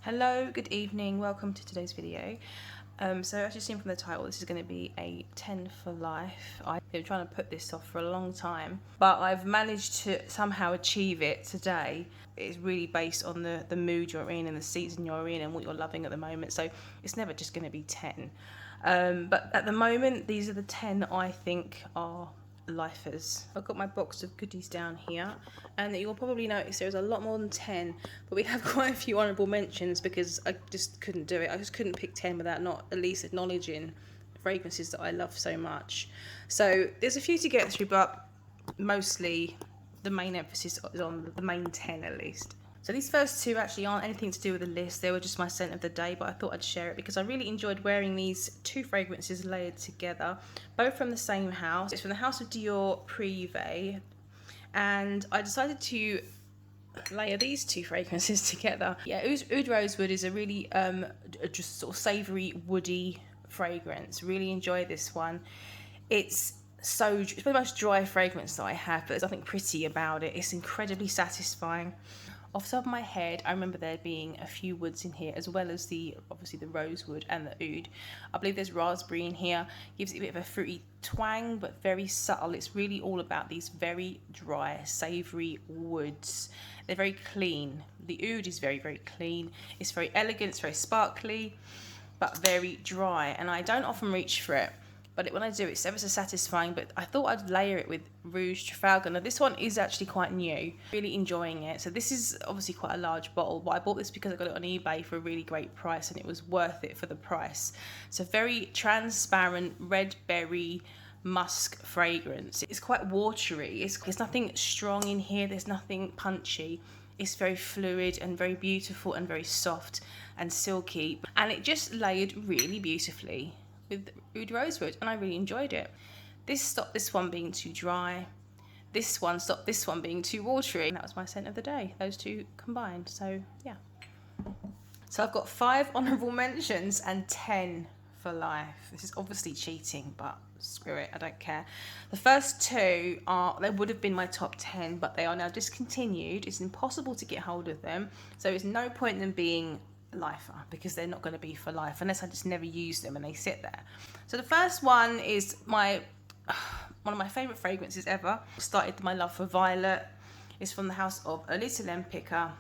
Hello, good evening, welcome to today's video. So as you've seen from the title, this is going to be a 10 for life. I've been trying to put this off for a long time, but I've managed to somehow achieve it today. It's really based on the mood you're in and the season you're in and what you're loving at the moment, so it's never just going to be 10. But at the moment, these are the 10 I think are lifers. I've got my box of goodies down here, and you'll probably notice there's a lot more than 10, but we have quite a few honourable mentions because I just couldn't do it. I just couldn't pick 10 without not at least acknowledging fragrances that I love so much. So there's a few to get through, but mostly the main emphasis is on the main 10 at least. So these first two actually aren't anything to do with the list, they were just my scent of the day, but I thought I'd share it because I really enjoyed wearing these two fragrances layered together, both from the same house. It's from the house of Dior Privé, and I decided to layer these two fragrances together. Yeah, Oud Rosewood is a really just sort of savoury, woody fragrance. Really enjoy this one. It's the most dry fragrance that I have, but there's nothing pretty about it. It's incredibly satisfying. Off the top of my head, I remember there being a few woods in here, as well as obviously the rosewood and the oud. I believe there's raspberry in here. Gives it a bit of a fruity twang, but very subtle. It's really all about these very dry, savoury woods. They're very clean. The oud is very, very clean. It's very elegant, it's very sparkly, but very dry. And I don't often reach for it, but when I do, it's ever so satisfying. But I thought I'd layer it with Rouge Trafalgar. Now this one is actually quite new, really enjoying it. So this is obviously quite a large bottle, but I bought this because I got it on eBay for a really great price and it was worth it for the price. So very transparent red berry musk fragrance. It's quite watery. There's nothing strong in here, there's nothing punchy. It's very fluid and very beautiful and very soft and silky, and it just layered really beautifully with Oud Rosewood, and I really enjoyed it. This stopped this one being too dry. This one stopped this one being too watery. And that was my scent of the day, those two combined. So yeah. So I've got 5 honourable mentions and 10 for life. This is obviously cheating, but screw it, I don't care. The first two they would have been my top 10, but they are now discontinued. It's impossible to get hold of them, so there's no point in them being lifer because they're not going to be for life unless I just never use them and they sit there. So the first one is one of my favourite fragrances ever. Started my love for Violet. It's from the house of Lolita Lempicka.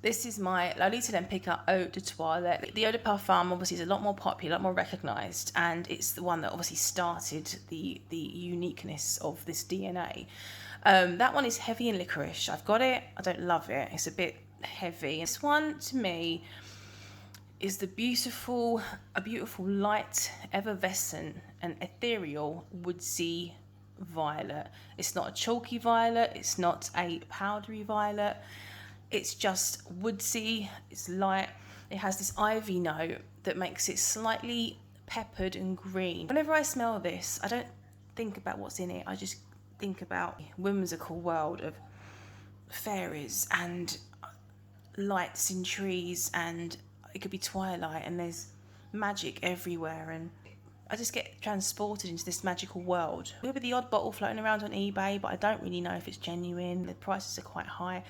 This is my Lolita Lempicka Eau de Toilette. The Eau de Parfum obviously is a lot more popular, a lot more recognised, and it's the one that obviously started the uniqueness of this DNA. That one is heavy and licorice. I've got it, I don't love it. It's a bit heavy. This one to me is a beautiful light, effervescent and ethereal woodsy violet. It's not a chalky violet, it's not a powdery violet, it's just woodsy, it's light. It has this ivy note that makes it slightly peppered and green. Whenever I smell this, I don't think about what's in it, I just think about a whimsical world of fairies and lights in trees, and it could be twilight and there's magic everywhere, and I just get transported into this magical world. There'll be the odd bottle floating around on eBay, but I don't really know if it's genuine. The prices are quite high.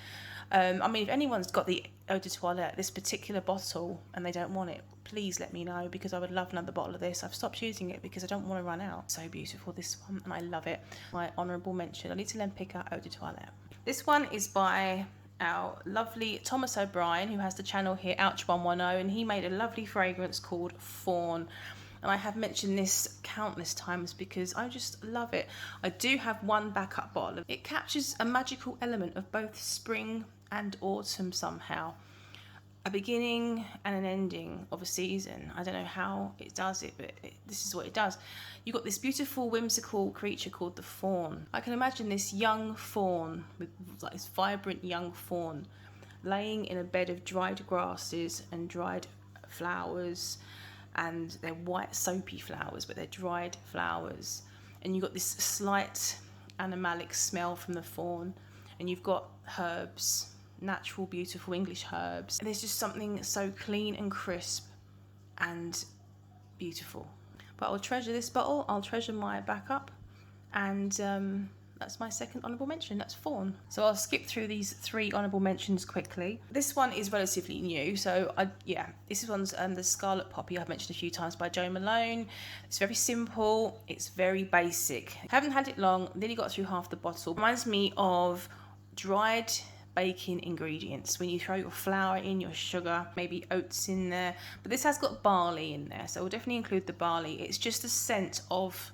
I mean, if anyone's got the Eau de Toilette, this particular bottle, and they don't want it, please let me know because I would love another bottle of this. I've stopped using it because I don't want to run out. So beautiful, this one, and I love it. My honourable mention, Lolita Lempicka Eau de Toilette. This one is by our lovely Thomas O'Brien, who has the channel here, Ouch110, and he made a lovely fragrance called Fawn. And I have mentioned this countless times because I just love it. I do have one backup bottle. It captures a magical element of both spring and autumn somehow. A beginning and an ending of a season. I don't know how it does it, but this is what it does. You've got this beautiful, whimsical creature called the fawn. I can imagine this young fawn, with like this vibrant young fawn, laying in a bed of dried grasses and dried flowers, and they're white soapy flowers, but they're dried flowers. And you've got this slight animalic smell from the fawn, and you've got herbs, natural, beautiful English herbs. And there's just something so clean and crisp and beautiful. But I'll treasure this bottle, I'll treasure my backup, and that's my second honourable mention. That's fawn. So I'll skip through these 3 honourable mentions quickly. This one is relatively new, so this one's the Scarlet Poppy, I've mentioned a few times, by Jo Malone. It's very simple, it's very basic. Haven't had it long, nearly got through half the bottle. Reminds me of dried baking ingredients when you throw your flour in, your sugar, maybe oats in there, but this has got barley in there, so we'll definitely include the barley. It's just a scent of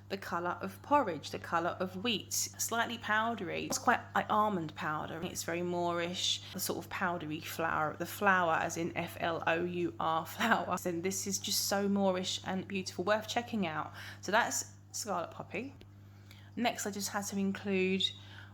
the colour of porridge, the colour of wheat, slightly powdery. It's quite like almond powder. It's very Moorish, the sort of powdery flour, the flour as in Flour flour. And this is just so Moorish and beautiful, worth checking out. So that's Scarlet Poppy. Next, I just had to include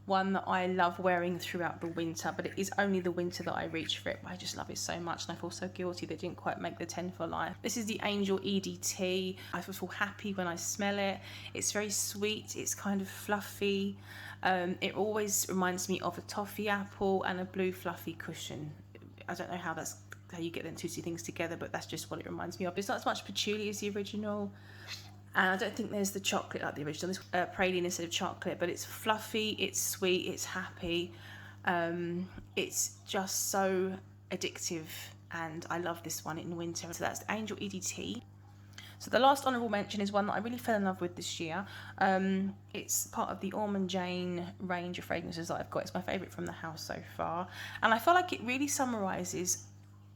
one that I love wearing throughout the winter, but it is only the winter that I reach for it. But I just love it so much, and I feel so guilty that it didn't quite make the 10 for life. This is the Angel EDT. I feel happy when I smell it. It's very sweet, it's kind of fluffy. It always reminds me of a toffee apple and a blue fluffy cushion. I don't know how you get them two things together, but that's just what it reminds me of. It's not as much patchouli as the original. And I don't think there's the chocolate like the original. This praline instead of chocolate, but it's fluffy, it's sweet, it's happy. It's just so addictive, and I love this one in winter. So that's the Angel EDT. So the last honourable mention is one that I really fell in love with this year. It's part of the Ormond Jane range of fragrances that I've got. It's my favourite from the house so far. And I feel like it really summarises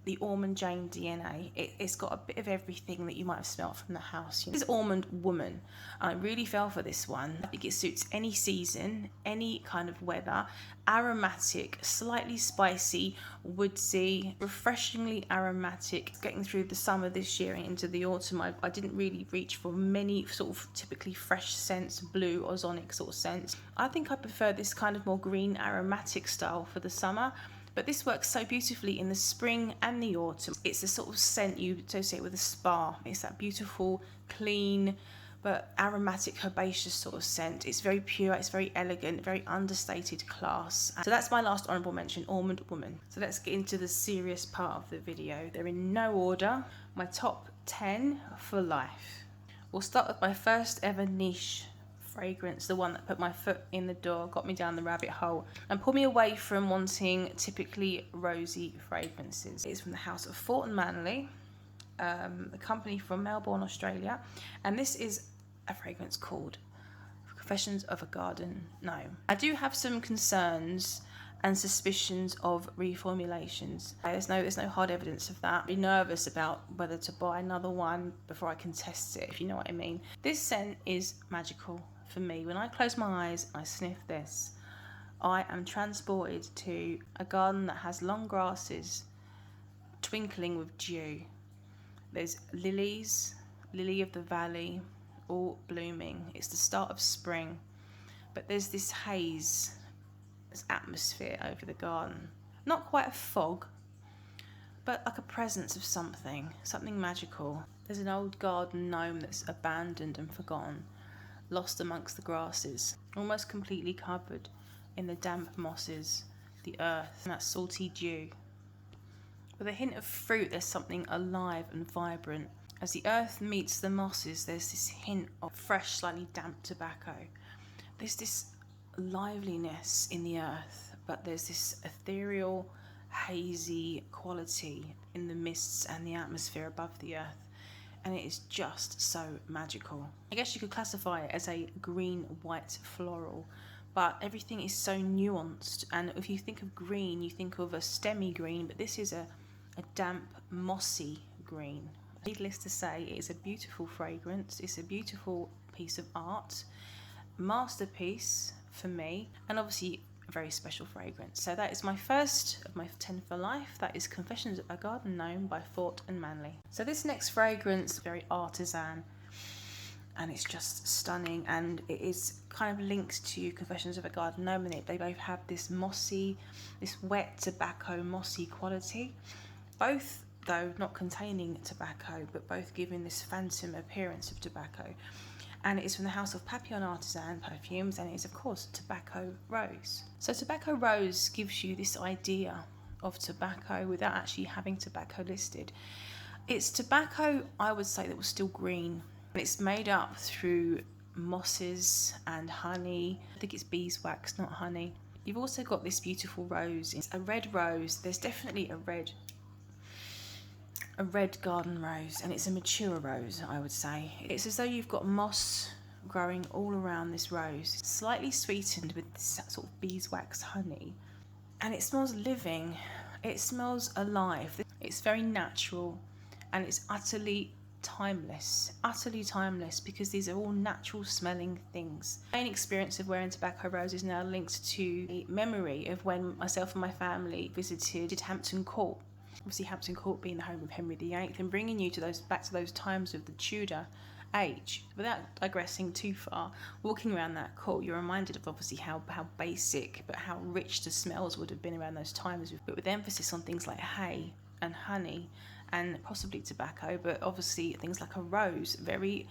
the Ormond Jane DNA. It's got a bit of everything that you might have smelt from the house. This is Ormond Woman. I really fell for this one. I think it suits any season, any kind of weather. Aromatic, slightly spicy, woodsy, refreshingly aromatic. Getting through the summer this year and into the autumn, I didn't really reach for many sort of typically fresh scents, blue, ozonic sort of scents. I think I prefer this kind of more green aromatic style for the summer. But this works so beautifully in the spring and the autumn. It's the sort of scent you associate with a spa. It's that beautiful, clean, but aromatic, herbaceous sort of scent. It's very pure, it's very elegant, very understated class. So that's my last honourable mention, Ormond Woman. So let's get into the serious part of the video. They're in no order. My top 10 for life. We'll start with my first ever niche fragrance, the one that put my foot in the door, got me down the rabbit hole, and pulled me away from wanting typically rosy fragrances. It's from the house of Farth and Manley, the company from Melbourne, Australia, and this is a fragrance called Confessions of a Garden Gnome. I do have some concerns and suspicions of reformulations. There's no hard evidence of that. I'd be nervous about whether to buy another one before I can test it, if you know what I mean. This scent is magical for me. When I close my eyes and I sniff this, I am transported to a garden that has long grasses twinkling with dew. There's lilies, lily of the valley, all blooming. It's the start of spring, but there's this haze, this atmosphere over the garden. Not quite a fog, but like a presence of something magical. There's an old garden gnome that's abandoned and forgotten, lost amongst the grasses, almost completely covered in the damp mosses, the earth, and that salty dew. With a hint of fruit, there's something alive and vibrant. As the earth meets the mosses, there's this hint of fresh, slightly damp tobacco. There's this liveliness in the earth, but there's this ethereal, hazy quality in the mists and the atmosphere above the earth, and it is just so magical. I guess you could classify it as a green-white floral, but everything is so nuanced, and if you think of green, you think of a stemmy green, but this is a damp, mossy green. Needless to say, it is a beautiful fragrance. It's a beautiful piece of art, masterpiece for me, and obviously a very special fragrance. So that is my first of my 10 for life. That is Confessions of a Garden Gnome by Farth and Manley. So this next fragrance, very artisan, and it's just stunning, and it is kind of linked to Confessions of a Garden Gnome, and they both have this mossy, this wet tobacco mossy quality, both though not containing tobacco, but both giving this phantom appearance of tobacco. And it is from the house of Papillon Artisan Perfumes, and it is of course Tobacco Rose. So Tobacco Rose gives you this idea of tobacco without actually having tobacco listed. It's tobacco, I would say, that was still green. It's made up through mosses and honey. I think it's beeswax, not honey. You've also got this beautiful rose. It's a red rose. There's definitely a red garden rose, and it's a mature rose, I would say. It's as though you've got moss growing all around this rose, slightly sweetened with this sort of beeswax honey, and it smells living. It smells alive. It's very natural, and it's utterly timeless, because these are all natural smelling things. My main experience of wearing tobacco rose is now linked to a memory of when myself and my family visited Hampton Court. Obviously Hampton Court being the home of Henry VIII, and bringing you to back to those times of the Tudor age. Without digressing too far, walking around that court, you're reminded of obviously how basic but how rich the smells would have been around those times, but with emphasis on things like hay and honey and possibly tobacco, but obviously things like a rose, very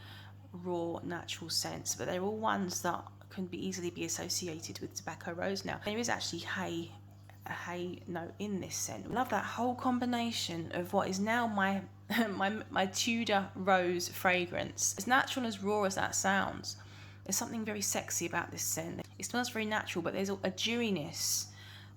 raw, natural scents, but they're all ones that can easily be associated with tobacco rose. Now, there is actually a hay note in this scent. I love that whole combination of what is now my my Tudor rose fragrance. As natural and as raw as that sounds, there's something very sexy about this scent. It smells very natural, but there's a dewiness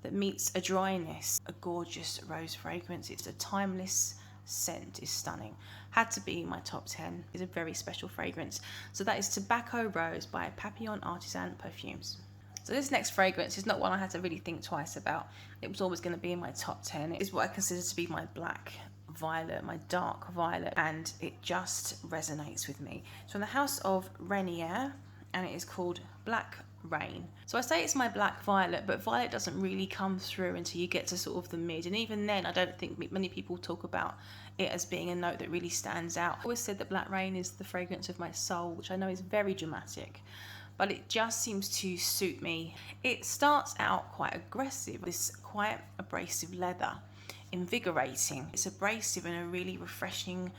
that meets a dryness. A gorgeous rose fragrance. It's a timeless scent. Is stunning. Had to be in my top 10. It's a very special fragrance. So that is Tobacco Rose by Papillon Artisan Perfumes. So this next fragrance is not one I had to really think twice about. It was always going to be in my top 10. It is what I consider to be my black violet, my dark violet, and it just resonates with me. It's from the house of Renier, and it is called Black Rain. So I say it's my black violet, but violet doesn't really come through until you get to sort of the mid, and even then I don't think many people talk about it as being a note that really stands out. I always said that Black Rain is the fragrance of my soul, which I know is very dramatic, but it just seems to suit me. It starts out quite aggressive, this quite abrasive leather, invigorating. It's abrasive in a really refreshing,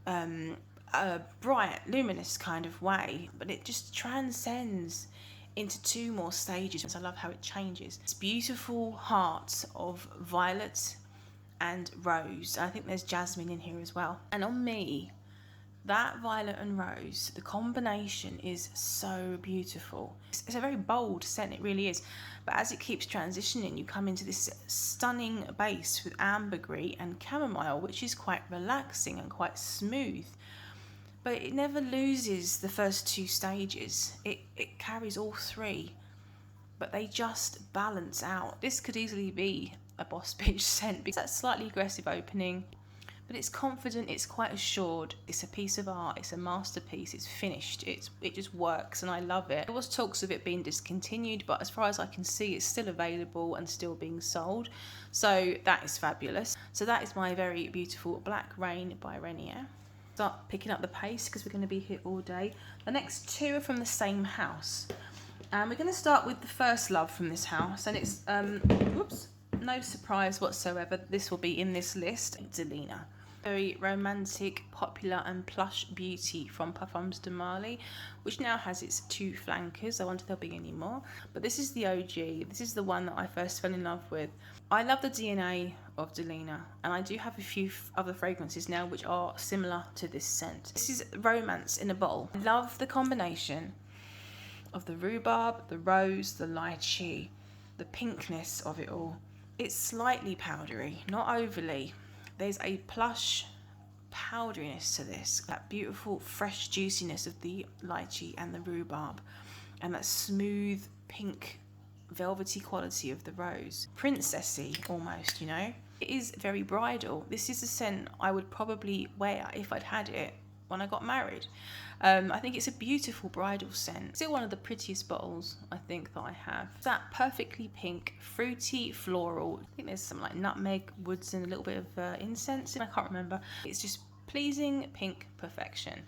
bright, luminous kind of way, but it just transcends into two more stages. I love how it changes. It's beautiful heart of violet and rose. I think there's jasmine in here as well. And on me, that violet and rose, the combination is so beautiful. It's a very bold scent, it really is. But as it keeps transitioning, you come into this stunning base with ambergris and chamomile, which is quite relaxing and quite smooth. But it never loses the first two stages. It carries all three, but they just balance out. This could easily be a boss bitch scent because that slightly aggressive opening, but it's confident, it's quite assured. It's a piece of art, it's a masterpiece, it's finished, it just works, and I love it. There was talks of it being discontinued, but as far as I can see, it's still available and still being sold. So that is fabulous. So that is my very beautiful Black Rain by Renier. Start picking up the pace because we're going to be here all day. The next two are from the same house. And we're going to start with the first love from this house, and it's, no surprise whatsoever, this will be in this list, Delina. Very romantic, popular and plush beauty from Parfums de Marly, which now has its two flankers. I wonder if there'll be any more. But this is the OG. This is the one that I first fell in love with. I love the DNA of Delina, and I do have a few other fragrances now which are similar to this scent. This is romance in a bottle. I love the combination of the rhubarb, the rose, the lychee, the pinkness of it all. It's slightly powdery, not overly. There's a plush powderiness to this, that beautiful fresh juiciness of the lychee and the rhubarb, and that smooth pink velvety quality of the rose. Princessy almost, you know. It is very bridal. This is a scent I would probably wear if I'd had it when I got married. I think it's a beautiful bridal scent. Still one of the prettiest bottles I think that I have. It's that perfectly pink, fruity, floral. I think there's some like nutmeg, woods, and a little bit of incense. I can't remember. It's just pleasing pink perfection,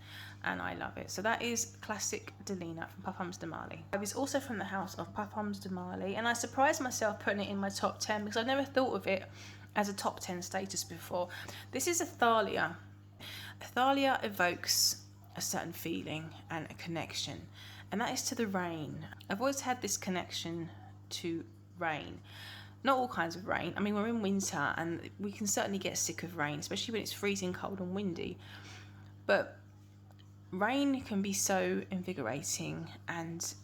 and I love it. So that is classic Delina from Parfums de Marly. I was also from the house of Parfums de Marly, and I surprised myself putting it in my top 10 because I've never thought of it as a top 10 status before. This is Athalia. Athalia evokes a certain feeling and a connection, and that is to the rain. I've always had this connection to rain. Not all kinds of rain. I mean, we're in winter and we can certainly get sick of rain, especially when it's freezing cold and windy. But Rain can be so invigorating, and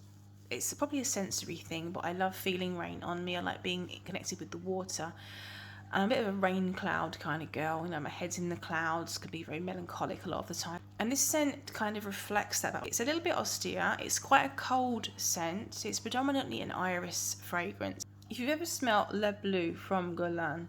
it's probably a sensory thing, but I love feeling rain on me. I like being connected with the water. I'm a bit of a rain cloud kind of girl. You know, my head's in the clouds, can be very melancholic a lot of the time. And this scent kind of reflects that. It's a little bit austere. It's quite a cold scent. It's predominantly an iris fragrance. If you've ever smelt Le Bleu from Guerlain,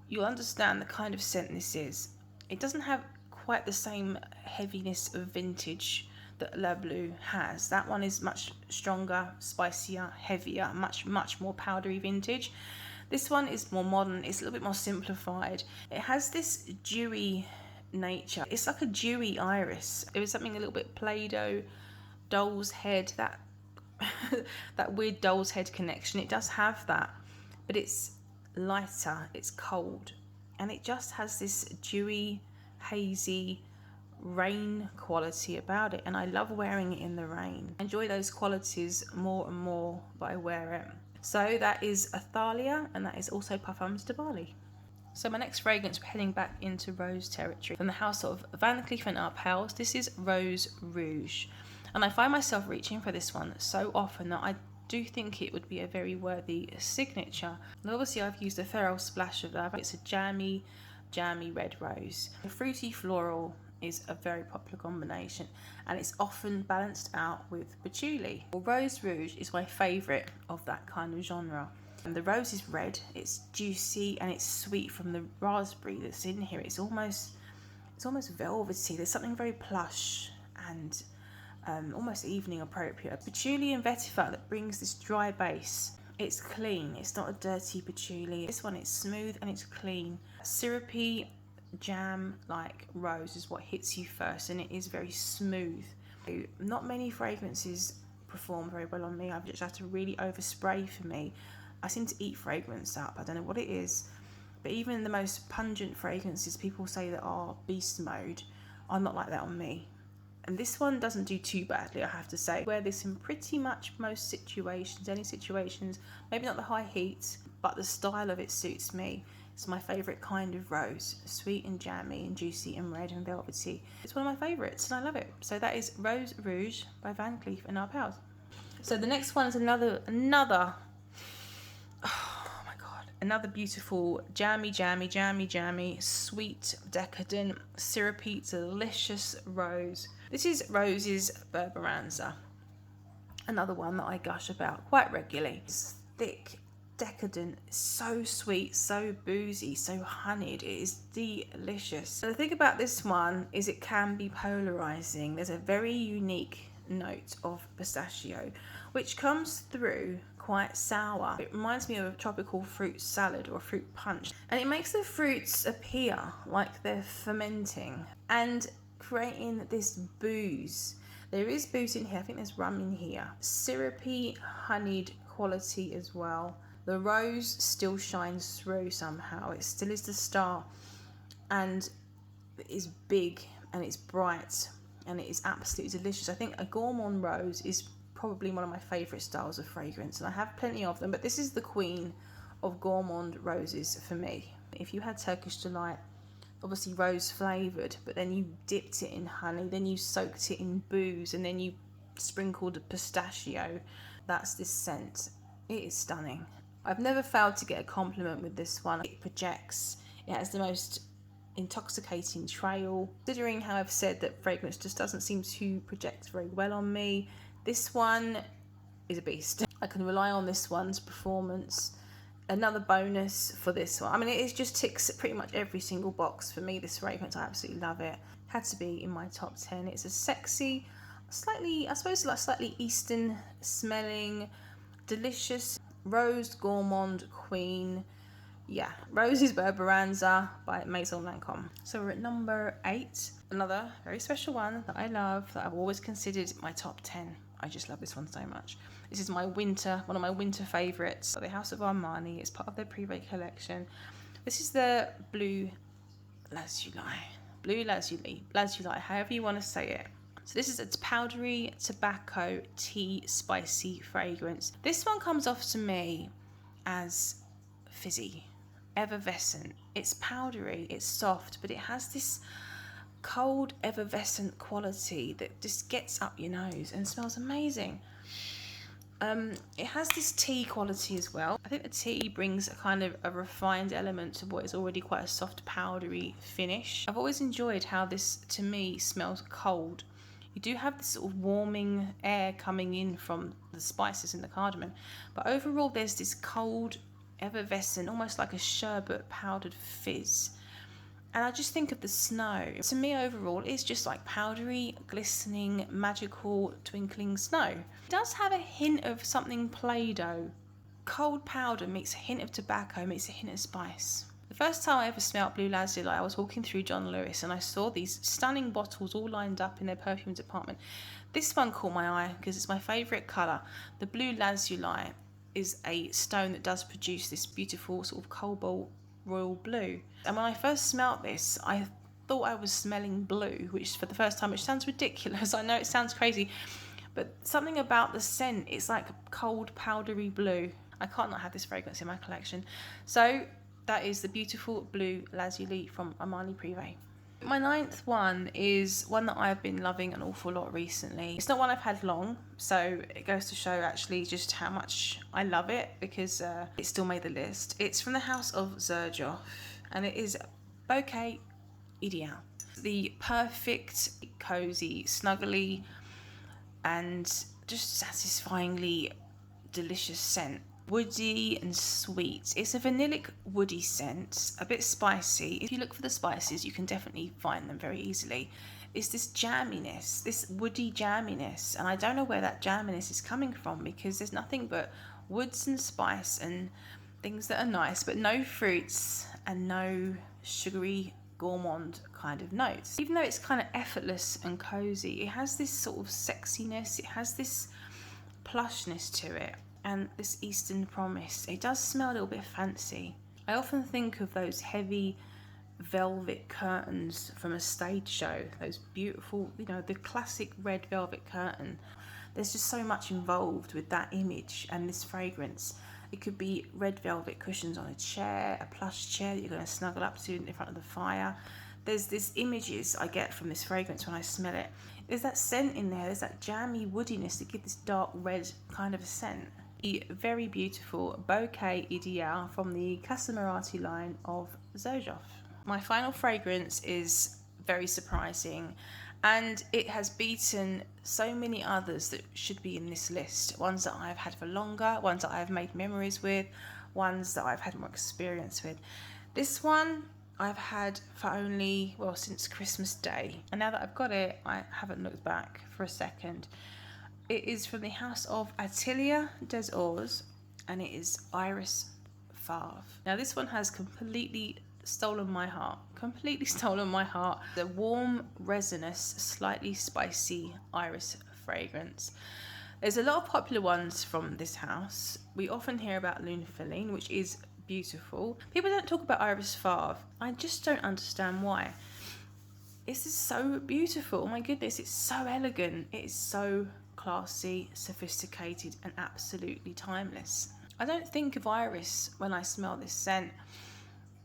you'll understand the kind of scent this is. It doesn't have quite the same heaviness of vintage that Le Bleu has. That one is much stronger, spicier, heavier, much more powdery vintage. This one is more modern. It's a little bit more simplified. It has this dewy nature. It's like a dewy iris. It was something a little bit Play-Doh, doll's head, that that weird doll's head connection. It does have that, but it's lighter, it's cold, and it just has this dewy, hazy rain quality about it, and I love wearing it in the rain. I enjoy those qualities more and more that I wear it. So that is Athalia, and that is also Parfums de Bali. So my next fragrance, we're heading back into rose territory from the house of Van Cleef & Arpels. This is Rose Rouge, and I find myself reaching for this one so often that I do think it would be a very worthy signature. And obviously I've used a feral splash of that. It's a jammy red rose. The fruity floral is a very popular combination, and it's often balanced out with patchouli. Well, Rose Rouge is my favourite of that kind of genre. And the rose is red, it's juicy, and it's sweet from the raspberry that's in here. It's almost velvety. There's something very plush and almost evening appropriate. Patchouli and vetiver that brings this dry base. It's clean, it's not a dirty patchouli. This one, it's smooth and it's clean. Syrupy jam like rose is what hits you first, and it is very smooth. Not many fragrances perform very well on me. I've just had to really overspray for me. I seem to eat fragrance up. I don't know what it is, but even the most pungent fragrances people say that are beast mode are not like that on me. And this one doesn't do too badly, I have to say. I wear this in pretty much most situations, any situations, maybe not the high heat, but the style of it suits me. It's my favourite kind of rose, sweet and jammy and juicy and red and velvety. It's one of my favourites and I love it. So that is Rose Rouge by Van Cleef & Arpels. So the next one is another, oh my God, another beautiful jammy, sweet, decadent, syrupy, delicious rose. This is Rose's Berberanza, another one that I gush about quite regularly. It's thick, decadent, so sweet, so boozy, so honeyed. It is delicious. So the thing about this one is it can be polarizing. There's a very unique note of pistachio which comes through quite sour. It reminds me of a tropical fruit salad or fruit punch, and it makes the fruits appear like they're fermenting and creating this booze. There is booze in here. I think there's rum in here. Syrupy, honeyed quality as well. The rose still shines through somehow. It still is the star, and it is big and it's bright and it is absolutely delicious. I think a gourmand rose is probably one of my favourite styles of fragrance, and I have plenty of them, but this is the queen of gourmand roses for me. If you had Turkish Delight, obviously rose flavoured, but then you dipped it in honey, then you soaked it in booze, and then you sprinkled pistachio, that's this scent. It is stunning. I've never failed to get a compliment with this one. It projects, it has the most intoxicating trail. Considering how I've said that fragrance just doesn't seem to project very well on me, this one is a beast. I can rely on this one's performance. Another bonus for this one, I mean, it just ticks pretty much every single box for me, this fragrance. I absolutely love it. Had to be in my top 10. It's a sexy, slightly, I suppose, like slightly Eastern smelling, delicious rose gourmand queen. Yeah, Rose's Berberanza by Maison Lancôme. So we're at number 8. Another very special one that I love, that I've always considered my top 10. I just love this one so much. This is my winter, one of my winter favourites. The House of Armani. It's part of their Privé collection. This is the Bleu Lazuli. Bleu Lazuli, however you want to say it. So this is a powdery tobacco tea spicy fragrance. This one comes off to me as fizzy, effervescent. It's powdery, it's soft, but it has this cold, effervescent quality that just gets up your nose and smells amazing. It has this tea quality as well. I think the tea brings a kind of a refined element to what is already quite a soft, powdery finish. I've always enjoyed how this, to me, smells cold. You do have this sort of warming air coming in from the spices and the cardamom, but overall there's this cold, effervescent, almost like a sherbet powdered fizz. And I just think of the snow. To me, overall, it's just like powdery, glistening, magical, twinkling snow. It does have a hint of something Play-Doh. Cold powder meets a hint of tobacco, meets a hint of spice. The first time I ever smelt blue lazuli, I was walking through John Lewis and I saw these stunning bottles all lined up in their perfume department. This one caught my eye because it's my favourite colour. The blue lazuli is a stone that does produce this beautiful sort of cobalt royal blue. And when I first smelt this, I thought I was smelling blue, which for the first time, which sounds ridiculous. I know it sounds crazy, but something about the scent, it's like cold powdery blue. I can't not have this fragrance in my collection. So that is the beautiful blue lazuli from Armani Privé. My 9th one is one that I've been loving an awful lot recently. It's not one I've had long, so it goes to show actually just how much I love it, because it still made the list. It's from the house of Xerjoff, and it is Bouquet Ideal. The perfect, cozy, snuggly, and just satisfyingly delicious scent. Woody and sweet. It's a vanillic woody scent, a bit spicy. If you look for the spices, you can definitely find them very easily. It's this jamminess, this woody jamminess, and I don't know where that jamminess is coming from, because there's nothing but woods and spice and things that are nice, but no fruits and no sugary gourmand kind of notes. Even though it's kind of effortless and cozy, it has this sort of sexiness, it has this plushness to it, and this Eastern promise. It does smell a little bit fancy. I often think of those heavy velvet curtains from a stage show, those beautiful, you know, the classic red velvet curtain. There's just so much involved with that image and this fragrance. It could be red velvet cushions on a chair, a plush chair that you're going to snuggle up to in front of the fire. There's these images I get from this fragrance when I smell it. There's that scent in there, there's that jammy woodiness that gives this dark red kind of a scent. The very beautiful Bouquet Ideal from the Casamarati line of Xerjoff. My final fragrance is very surprising, and it has beaten so many others that should be in this list. Ones that I've had for longer, ones that I've made memories with, ones that I've had more experience with. This one I've had for only, well, since Christmas Day, and now that I've got it, I haven't looked back for a second. It is from the house of Atelier des Ors, and it is Iris Farth. Now this one has completely stolen my heart. The warm, resinous, slightly spicy iris fragrance. There's a lot of popular ones from this house. We often hear about Lune Feline, which is beautiful. People don't talk about Iris Farth. I just don't understand why. This is so beautiful. Oh my goodness, it's so elegant. It is so classy, sophisticated, and absolutely timeless. I don't think of iris when I smell this scent.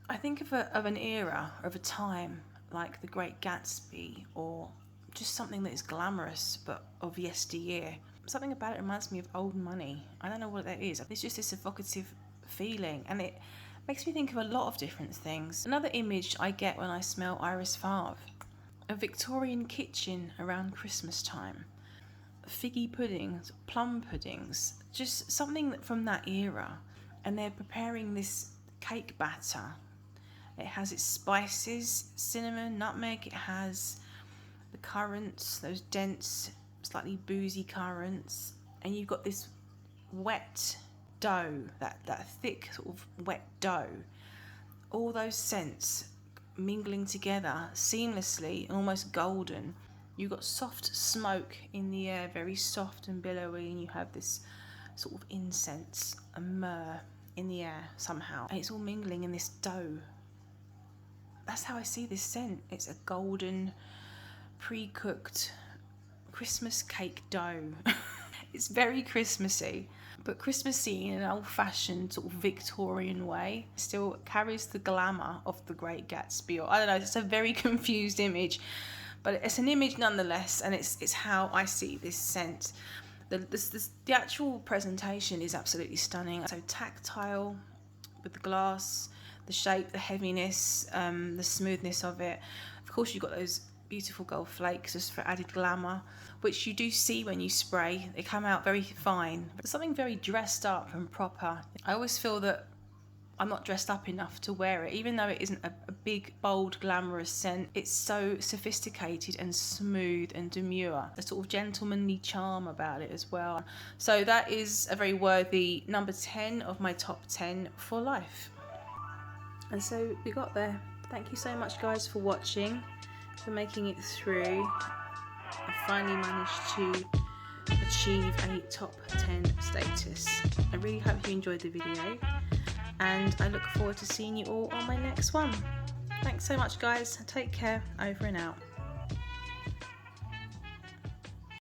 I think of an era, of a time, like the Great Gatsby, or just something that is glamorous but of yesteryear. Something about it reminds me of old money. I don't know what that is. It's just this evocative feeling, and it makes me think of a lot of different things. Another image I get when I smell Iris Farth: a Victorian kitchen around Christmas time. Figgy puddings, plum puddings, just something from that era. And they're preparing this cake batter. It has its spices, cinnamon, nutmeg. It has the currants, those dense, slightly boozy currants. And you've got this wet dough, that thick sort of wet dough. All those scents mingling together seamlessly and almost golden. You've got soft smoke in the air, very soft and billowy, and you have this sort of incense and myrrh in the air somehow. And it's all mingling in this dough. That's how I see this scent. It's a golden, pre-cooked Christmas cake dough. It's very Christmassy. but Christmassy in an old-fashioned sort of Victorian way. Still carries the glamour of The Great Gatsby, or I don't know, it's a very confused image, but it's an image nonetheless, and it's how I see this scent. The actual presentation is absolutely stunning. So tactile with the glass, the shape, the heaviness, the smoothness of it. Of course, you've got those beautiful gold flakes just for added glamour, which you do see when you spray. They come out very fine, but something very dressed up and proper. I always feel that I'm not dressed up enough to wear it, even though it isn't a big, bold, glamorous scent. It's so sophisticated and smooth and demure. A sort of gentlemanly charm about it as well. So that is a very worthy number 10 of my top 10 for life. And so we got there. Thank you so much, guys, for watching, for making it through. I finally managed to achieve a top 10 status. I really hope you enjoyed the video, and I look forward to seeing you all on my next one. Thanks so much, guys. Take care. Over and out.